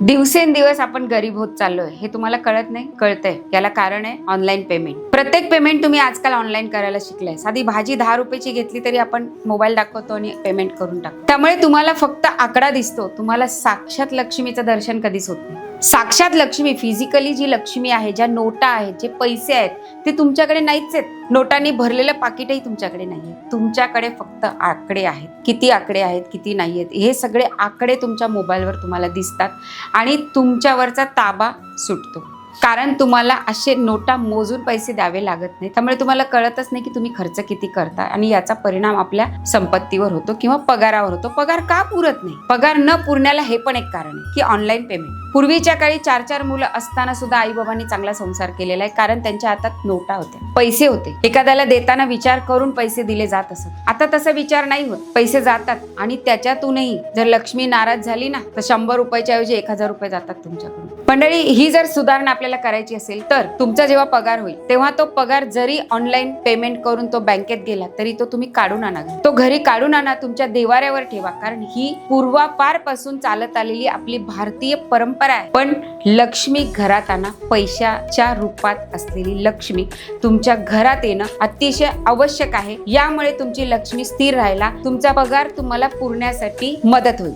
दिवसेंदिवस आपण गरीब होत चाललोय हे तुम्हाला कळत नाही? कळतंय. याला कारण आहे ऑनलाईन पेमेंट. प्रत्येक पेमेंट तुम्ही आजकाल ऑनलाईन करायला शिकलाय. साधी भाजी 10 रुपयाची घेतली तरी आपण मोबाईल दाखवतो आणि पेमेंट करून टाकतो. त्यामुळे तुम्हाला फक्त आकडा दिसतो, तुम्हाला साक्षात लक्ष्मीचं दर्शन कधीच होत नाही. साक्षात लक्ष्मी, फिजिकली जी लक्ष्मी आहे, ज्या नोटा आहेत, जे पैसे आहेत, ते तुमच्याकडे नाहीच आहेत. नोटांनी भरलेलं पाकिटही तुमच्याकडे नाहीये. तुमच्याकडे फक्त आकडे आहेत. किती आकडे आहेत, किती नाही आहेत, हे सगळे आकडे तुमच्या मोबाईलवर तुम्हाला दिसतात आणि तुमच्यावरचा ताबा सुटतो. कारण तुम्हाला असे नोटा मोजून पैसे द्यावे लागत नाही. त्यामुळे तुम्हाला कळतच नाही की तुम्ही खर्च किती करता आणि याचा परिणाम आपल्या संपत्तीवर होतो किंवा पगारावर होतो. पगार का पुरत नाही? पगार न पुरण्याला हे पण एक कारण आहे की ऑनलाईन पेमेंट. पूर्वीच्या काळी 4-4 मुलं असताना सुद्धा आई बाबांनी चांगला संसार केलेला आहे, कारण त्यांच्या हातात नोटा होत्या, पैसे होते. एखाद्याला देताना विचार करून पैसे दिले जात असत. आता तसा विचार नाही होत. पैसे जातात आणि त्याच्यातूनही जर लक्ष्मी नाराज झाली ना, तर 100 रुपयाच्या ऐवजी 1000 रुपये जातात तुमच्याकडून. मंडळी, ही जर सुधारणा आपल्याला करायची असेल तर तुमचा जेव्हा पगार होईल तेव्हा तो पगार जरी ऑनलाईन पेमेंट करून तो बँकेत गेला तरी तो तुम्ही काढून आणा. तो घरी काढून आणा, तुमच्या देवाऱ्यावर ठेवा. कारण ही पूर्वापार पासून चालत आलेली आपली भारतीय परंपरा आहे. पण लक्ष्मी घरात आणा. पैशाच्या रूपात असलेली लक्ष्मी तुमच्या घरात येणं अतिशय आवश्यक आहे. यामुळे तुमची लक्ष्मी स्थिर राहायला, तुमचा पगार तुम्हाला पुरण्यासाठी मदत होईल.